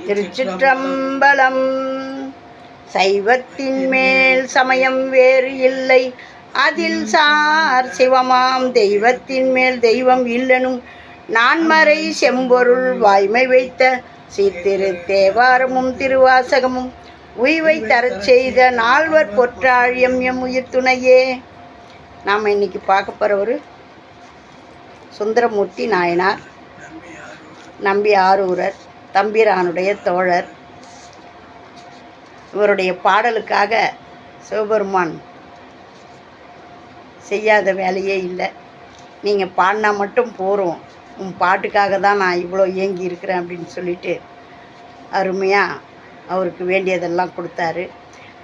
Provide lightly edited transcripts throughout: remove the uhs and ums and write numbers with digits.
திருச்சிற்றம்பலம். சைவத்தின் மேல் சமயம் வேறு இல்லை, அதில் சார் சிவமாம் தெய்வத்தின் மேல் தெய்வம் இல்லனும் நான்மறை செம்பொருள் வாய்மை வைத்த சீர்திரு தேவாரமும் திருவாசகமும் உய்வை தரச் செய்த நால்வர் பொற்றாழியம் எம் உயிர் துணையே. நாம் இன்னைக்கு பார்க்க போகிறவர் சுந்தரமூர்த்தி நாயனார், நம்பி ஆரூரர், தம்பிரானுடைய தோழர். இவருடைய பாடலுக்காக சிவபெருமான் செய்யாத வேலையே இல்லை. நீங்கள் பாடினா மட்டும் போகிறோம், உன் பாட்டுக்காக தான் நான் இவ்வளோ ஏங்கி இருக்கிறேன் அப்படின்னு சொல்லிட்டு அருமையாக அவருக்கு வேண்டியதெல்லாம் கொடுத்தாரு.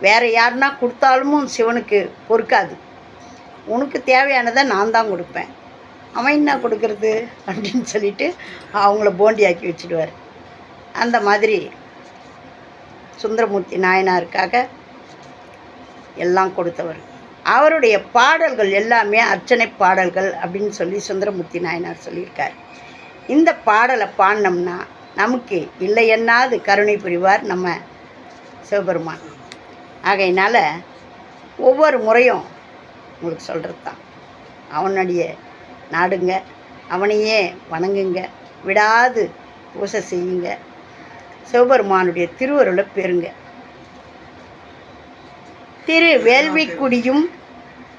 வேறு யாருன்னா கொடுத்தாலும் சிவனுக்கு பொறுக்காது. உனக்கு தேவையானதை நான் தான் கொடுப்பேன், அவன் என்ன கொடுக்கறது அப்படின்னு சொல்லிட்டு அவங்கள போண்டியாக்கி வச்சுடுவார். அந்த மாதிரி சுந்தரமூர்த்தி நாயனாருக்காக எல்லாம் கொடுத்தவர். அவருடைய பாடல்கள் எல்லாமே அர்ச்சனை பாடல்கள் அப்படின்னு சொல்லி சுந்தரமூர்த்தி நாயனார் சொல்லியிருக்கார். இந்த பாடலை பாடினோம்னா நமக்கு இல்லை என்னாது கருணை புரிவார் நம்ம சிவபெருமான். ஆகையினால ஒவ்வொரு முறையும் உங்களுக்கு சொல்கிறது தான், அவனுடைய நாடுங்க, அவனையே வணங்குங்க, விடாது பூசை செய்யுங்க, சிவபெருமானுடைய திருவருளை பெறுங்க. திரு வேள்விக்குடியும்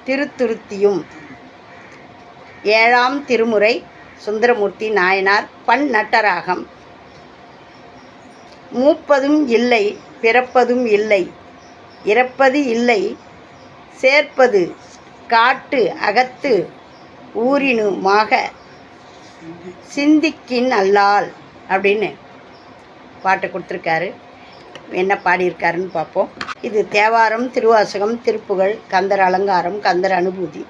திருத்துருத்தியும் 7ஆம் திருமுறை சுந்தரமூர்த்தி நாயனார் பண் நட்டராகம். மூப்பதும் இல்லை, பிறப்பதும் இல்லை, இறப்பது இல்லை, சேர்ப்பது காட்டு அகத்து ஊரினுமாக சிந்திக்கின் அல்லால் அப்படின்னு பாட்டை கொடுத்துருக்காரு. என்ன பாடியிருக்காருன்னு பார்ப்போம். இது தேவாரம், திருவாசகம், திருப்புகழ், கந்தர் அலங்காரம், கந்தர் அனுபூதி,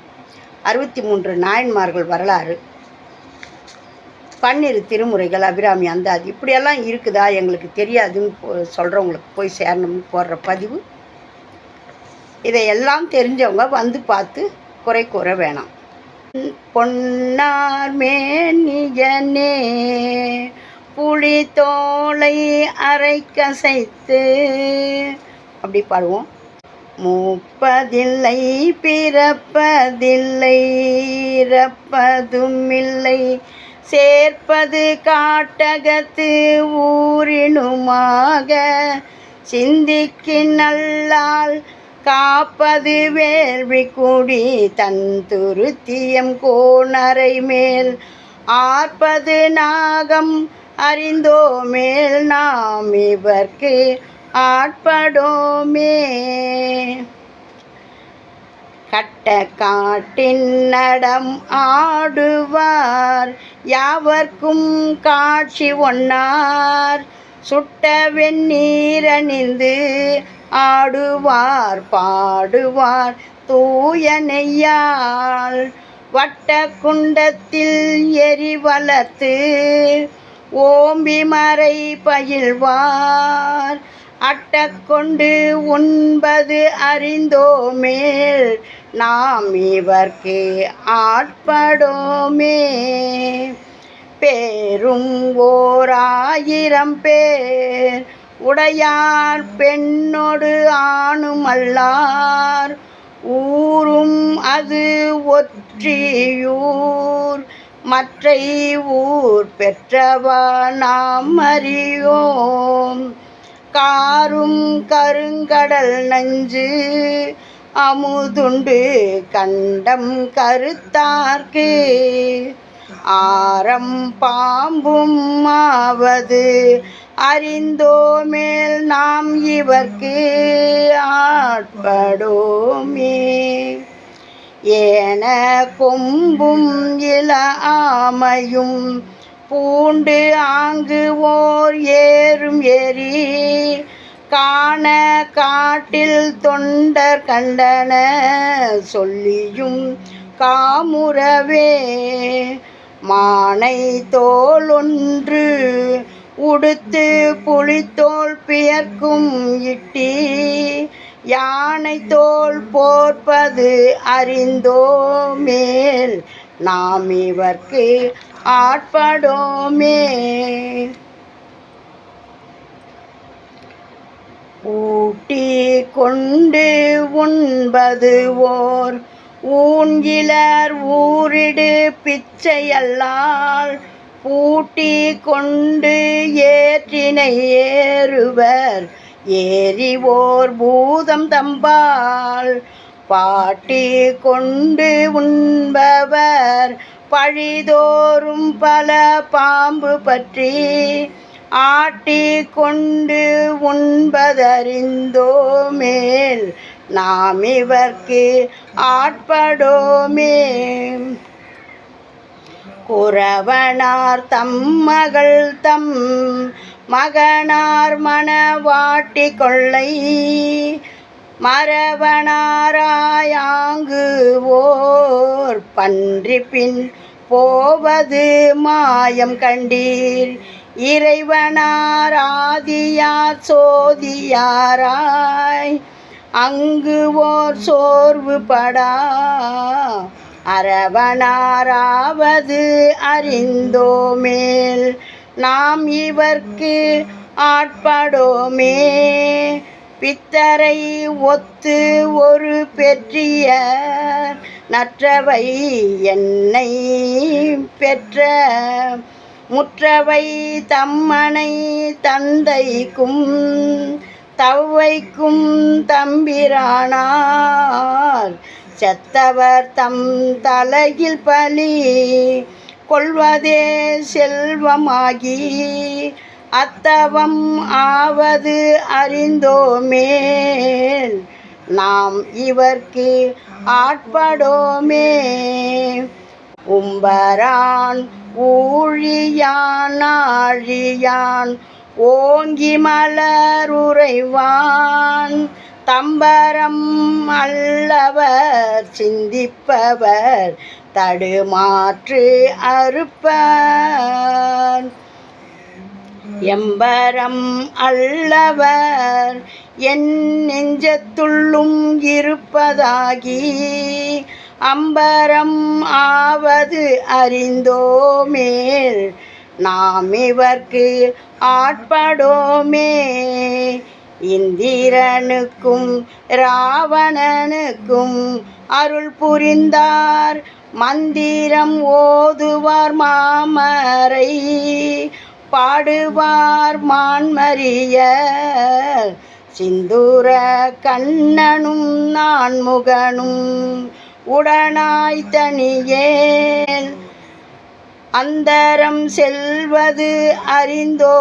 63 நாயன்மார்கள் வரலாறு, 12 திருமுறைகள், அபிராமி அந்தாதி, இப்படியெல்லாம் இருக்குதா எங்களுக்கு தெரியாதுன்னு சொல்கிறவங்களுக்கு போய் சேரணும்னு போடுற பதிவு. இதையெல்லாம் தெரிஞ்சவங்க வந்து பார்த்து குறை கூற வேணாம். பொன்னார் மேனியனே புலி தோலை அரை கசைத்து அப்படி பாடுவோம். மூப்பதில்லை, பிறப்பதில்லை, இறப்பதும் இல்லை, சேர்ப்பது காட்டகத்து ஊரினுமாக சிந்திக்கின் நல்லால் காப்பது வேள்விக்குடி தன் துருத்தியம் கோணரை மேல் ஆர்ப்பது நாகம் அறிந்தோ மேல் நாம் இவர்க்கு ஆட்படோமே. கட்ட காட்டின் நடம் ஆடுவார் யாவர்க்கும் காட்சி ஒன்னார், சுட்ட வெந்நீரணிந்து ஆடுவார் பாடுவார் தூய நெய்யால், வட்ட குண்டத்தில் எரி வளர்த்து ஓம்பி மறை பயில்வார், அட்டக்கொண்டு உண்பது அறிந்தோ மேல் நாம் இவர்க்கு ஆட்படோமே. பேரும் 1000 பேர் உடையார் பெண்ணோடு ஆணுமல்லார், ஊரும் அது ஒற்றியூர் மற்றை ஊர் பெற்றவா நாம் அறியோம். காரும் கருங்கடல் நஞ்சு அமுதுண்டு கண்டம் கருத்தார்க்கு, ஆரம் பாம்பும் ஆவது அறிந்தோ மேல் நாம் இவர்க்கு ஆட்படோமே. ஏன கொம்பும் இள ஆமையும் பூண்டு ஆங்கு ஓர் ஏறும் ஏறி, காண காட்டில் தொண்டர் கண்டன சொல்லியும் காமுறவே, மானை தோல் ஒன்று உடுத்து புலித்தோல் பியர்க்கும் இட்டி, யானை தோல் போர்ப்பது அறிந்தோ மேல் நாம் இவர்க்கு ஆட்படோமே. கொண்டு உண்பது ஓர் ஊன்கிலர் ஊரிடு பிச்சையல்லால் பூட்டி கொண்டு ஏற்றினை ஏறுவர் ஏறிவோர் பூதம் தம்பால் பாட்டி கொண்டு உண்பவர் பழிதோறும் பல பாம்பு பற்றி ஆட்டி கொண்டு உண்பதறிந்தோமேல் நாம் இவர்க்கு ஆட்படோமே. குறவனார் தம் மகள் தம் மகனார் மணவாட்டி கொள்ளை மறவனாராயாங்கு ஓர் பன்றி பின் போவது மாயம் கண்டீர் இறைவனார் ஆதியார் சோதியாராய் அங்கு ஓர் சோர்வு படா அரவனாராவது அறிந்தோமேல் நாம் இவர்க்கு ஆட்படோமே. பித்தரை ஒத்து ஒரு பெற்றிய நற்றவை என்னை பெற்ற முற்றவை தம்மனை தந்தைக்கும் தவ்வைக்கும் தம்பிரானார் செத்தவர் தம் தலையில் பலி கொள்வதே செல்வமாகி அத்தவம் ஆவது அறிந்தோமேல் நாம் இவர்க்கு ஆட்படோமே. உம்பரான் ஊழியான் ஆழியான் ஓங்கி மலருறைவான் தம்பரம் அல்லவர் சிந்திப்பவர் தடுமாற்று அறுப்பர் எம்பரம் அல்லவர் என் நெஞ்சத்துள்ளும் இருப்பதாகி அம்பரம் ஆவது அறிந்தோமேல் நாம் இவர்க்கு ஆட்படோமே. இந்திரனுக்கும் ராவணனுக்கும் அருள் புரிந்தார் மந்திரம் ஓதுவார் மாமரை பாடுவார் மான்மரிய சிந்தூர கண்ணனும் நான்முகனும் உடனாய் தனியேல் அந்தரம் செல்வது அறிந்தோமேல்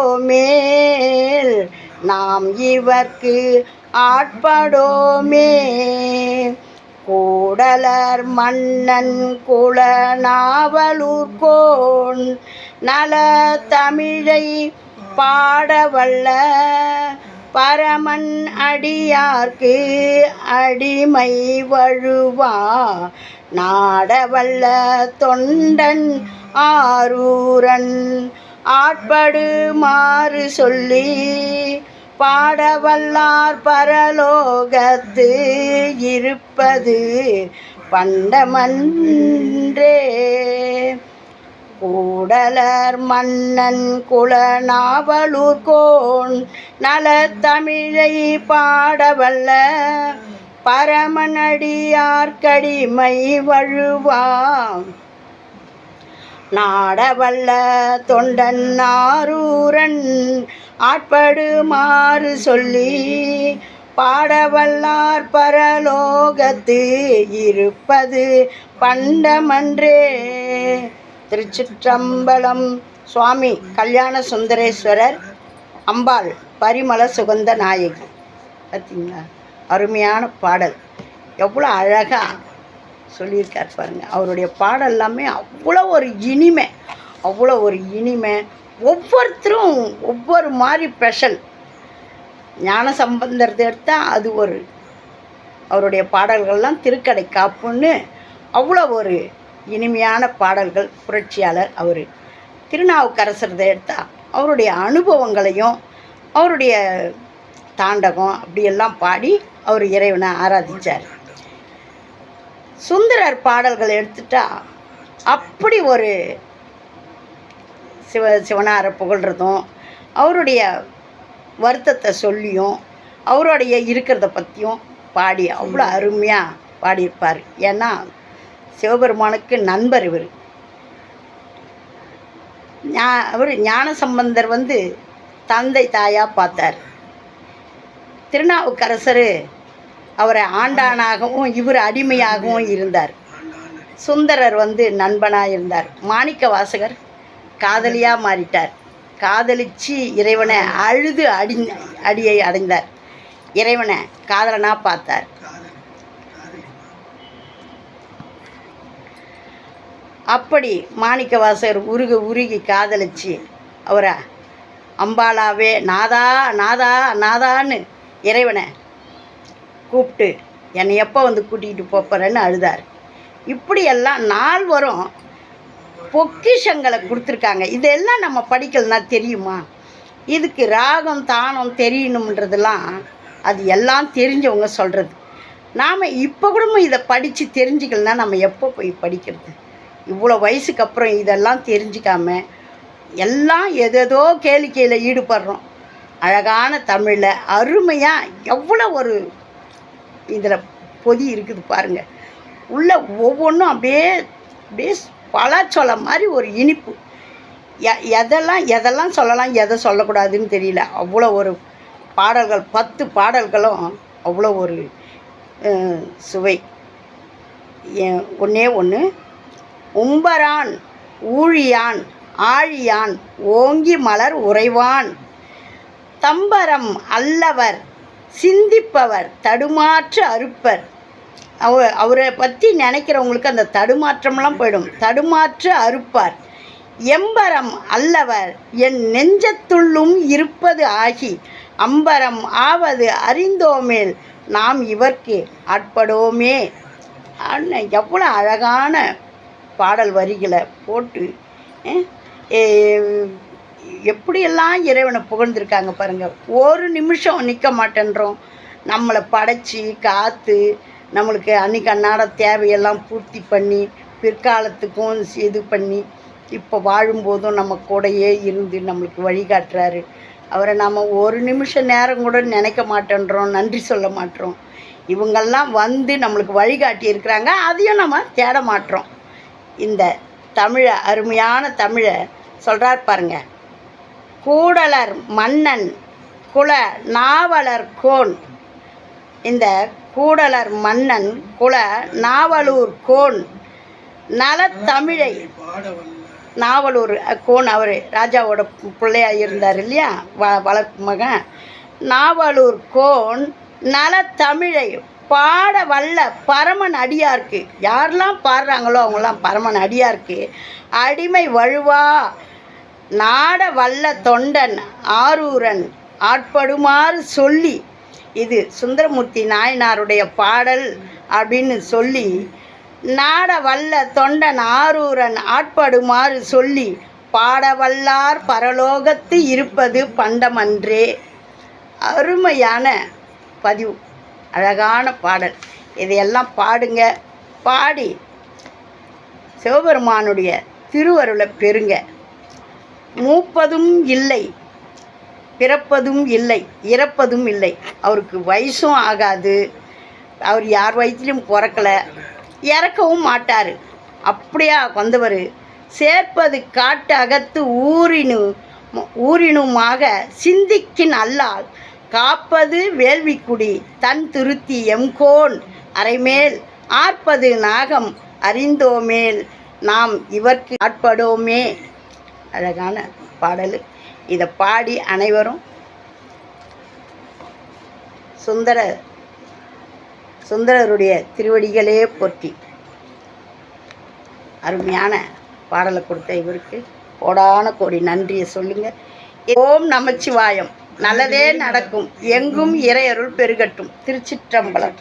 நாம் இவர்க்கு ஆட்படோமே. கூடலர் மன்னன் குலநாவலூர்கோன் நல தமிழை பாடவல்ல பரமன் அடியார்க்கு அடிமை வழுவா நாடவல்ல தொண்டன் ஆரூரன் ஆட்படுமாறு சொல்லி பாடவல்லார் பரலோகத்து இருப்பது பண்டமன்றே. கூடலர் மன்னன் குலநாவலூர்கோன் நல தமிழை பாடவல்ல பரமனடியார்க்கடிமை வழுவா நாடவல்ல தொண்டன் ஆரூரன் ஆட்படுமாறு சொல்லி பாடவல்லார் பரலோகத்து இருப்பது பண்டமன்றே. திருச்சிற்றம்பலம். சுவாமி கல்யாண சுந்தரேஸ்வரர், அம்பாள் பரிமள சுகந்த நாயகி. பார்த்தீங்களா, அருமையான பாடல். எவ்வளோ அழகாக சொல்லியிருக்கார் பாருங்கள். அவருடைய பாடல் எல்லாமே அவ்வளோ ஒரு இனிமை, அவ்வளோ ஒரு இனிமை. ஒவ்வொருத்தரும் ஒவ்வொரு மாதிரி ஸ்பெஷல். ஞான சம்பந்தத்தை எடுத்தால் அது ஒரு, அவருடைய பாடல்கள்லாம் திருக்கடை காப்புன்னு அவ்வளோ ஒரு இனிமையான பாடல்கள். புரட்சியாளர் அவர். திருநாவுக்கரசரதை எடுத்தால் அவருடைய அனுபவங்களையும் அவருடைய தாண்டகம் அப்படியெல்லாம் பாடி அவர் இறைவனை ஆராதித்தார். சுந்தரர் பாடல்கள் எடுத்துட்டா அப்படி ஒரு சிவனாரை புகழ்கிறதும் அவருடைய வருத்தத்தை சொல்லியும் அவருடைய இருக்கிறத பற்றியும் பாடி அவ்வளோ அருமையாக பாடியிருப்பார். ஏன்னா சிவபெருமானுக்கு நண்பர் இவர். அவர் ஞானசம்பந்தர் தந்தை தாயாக பார்த்தார். திருநாவுக்கரசர் அவரை ஆண்டானாகவும் இவர் அடிமையாகவும் இருந்தார். சுந்தரர் நண்பனாக இருந்தார். மாணிக்க வாசகர் காதலியாக மாறிட்டார். காதலிச்சு இறைவனை அழுது அடியை அடைந்தார். இறைவனை காதலனாக பார்த்தார். அப்படி மாணிக்க வாசகர் உருகி காதலிச்சு அவரை அம்பாலாவே நாதா நாதா நாதான்னு இறைவனை கூப்பிட்டு என்னை எப்போ கூட்டிகிட்டு போகிறேன்னு அழுதார். இப்படியெல்லாம் நால்வரும் பொக்கிஷங்களை கொடுத்துருக்காங்க. இதெல்லாம் நம்ம படிக்கலன்னா தெரியுமா? இதுக்கு ராகம் தானம் தெரியணுன்றதெல்லாம் அது எல்லாம் தெரிஞ்சவங்க சொல்கிறது. நாம் இப்போ கூட இதை படித்து தெரிஞ்சுக்கலன்னா நம்ம எப்போ போய் படிக்கிறது? இவ்வளோ வயசுக்கு அப்புறம் இதெல்லாம் தெரிஞ்சிக்காம எல்லாம் எதேதோ கேளிக்கையில் ஈடுபடுறோம். அழகான தமிழில் அருமையாக எவ்வளோ ஒரு இதில் பொதி இருக்குது பாருங்கள். உள்ள ஒவ்வொன்றும் அப்படியே அப்படியே பலாச்சொலை மாதிரி ஒரு இனிப்பு. எதெல்லாம் சொல்லலாம், எதை சொல்லக்கூடாதுன்னு தெரியல. அவ்வளோ ஒரு பாடல்கள், 10 பாடல்களும் அவ்வளோ ஒரு சுவை. ஒன்றே ஒன்று, உம்பரான் ஊழியான் ஆழியான் ஓங்கி மலர் உறைவான் தம்பரம் அல்லவர் சிந்திப்பவர் தடுமாற்று அறுப்பர். அவரை பற்றி நினைக்கிறவங்களுக்கு அந்த தடுமாற்றம்லாம் போயிடும். தடுமாற்று அறுப்பார். எம்பரம் அல்லவர் என் நெஞ்சத்துள்ளும் இருப்பது ஆகி அம்பரம் ஆவது அறிந்தோமேல் நாம் இவர்க்கு ஆட்படோமே. எவ்வளோ அழகான பாடல் வரிகளை போட்டு எப்படியெல்லாம் இறைவனை புகழ்ந்திருக்காங்க பாருங்கள். ஒரு நிமிஷம் நிற்க மாட்டேன்றோம். நம்மளை படைச்சி காத்து நம்மளுக்கு அன்றைக்கி அன்னாட தேவையெல்லாம் பூர்த்தி பண்ணி பிற்காலத்துக்கும் இது பண்ணி இப்போ வாழும்போதும் நம்ம கூடையே இருந்து நம்மளுக்கு வழிகாட்டுறாரு. அவரை நம்ம ஒரு நிமிஷம் நேரம் கூட நினைக்க மாட்டேன்றோம், நன்றி சொல்ல மாட்டோம். இவங்கெல்லாம் நம்மளுக்கு வழிகாட்டி இருக்கிறாங்க, அதையும் நம்ம தேட மாட்டோம். இந்த தமிழை, அருமையான தமிழை சொல்கிறார் பாருங்க. கூடலர் மன்னன் குல நாவலர் கோன். இந்த கூடலர் மன்னன் குல நாவலூர் கோன் நலத்தமிழை, நாவலூர் கோன் அவர் ராஜாவோட பிள்ளையாக இருந்தார் இல்லையா, வளர்ப்பு மகன். நாவலூர் கோன் நலத்தமிழை பாட வல்ல பரமன் அடியார்க்கு. யாரெல்லாம் பாடுறாங்களோ அவங்களாம் பரமன் அடியார்க்கு அடிமை வழுவா நாட வல்ல தொண்டன் ஆரூரன் ஆட்படுமாறு சொல்லி, இது சுந்தரமூர்த்தி நாயனாருடைய பாடல் அப்படின்னு சொல்லி, நாட வல்ல தொண்டன் ஆரூரன் ஆட்படுமாறு சொல்லி பாடவல்லார் பரலோகத்து இருப்பது பண்டமன்றே. அருமையான பதிவு, அழகான பாடல். இதையெல்லாம் பாடுங்க. பாடி சிவபெருமானுடைய திருவருளை பெறுங்க. மூப்பதும் இல்லை, பிறப்பதும் இல்லை, இறப்பதும் இல்லை. அவருக்கு வயசும் ஆகாது. அவர் யார் வயிற்றிலும் பிறக்கலை, இறக்கவும் மாட்டார். அப்படியா வந்தவர். சேர்ப்பது காட்டு அகத்து ஊரினுமாக சிந்திக்கின் அல்லால் காப்பது வேள்விக்குடி தன் திருத்தி எம்கோன் அரைமேல் ஆர்ப்பது நாகம் அறிந்தோமேல் நாம் இவர்க்கு ஆட்படோமே. அழகான பாடல். இதை பாடி அனைவரும் சுந்தரருடைய திருவடிகளே போற்றி. அருமையான பாடலை கொடுத்த இவருக்கு கோடான கோடி நன்றியை சொல்லுங்கள். ஓம் நமச்சிவாயம். நல்லதே நடக்கும். எங்கும் இறையருள் பெருகட்டும். திருச்சிற்றம்பலம்.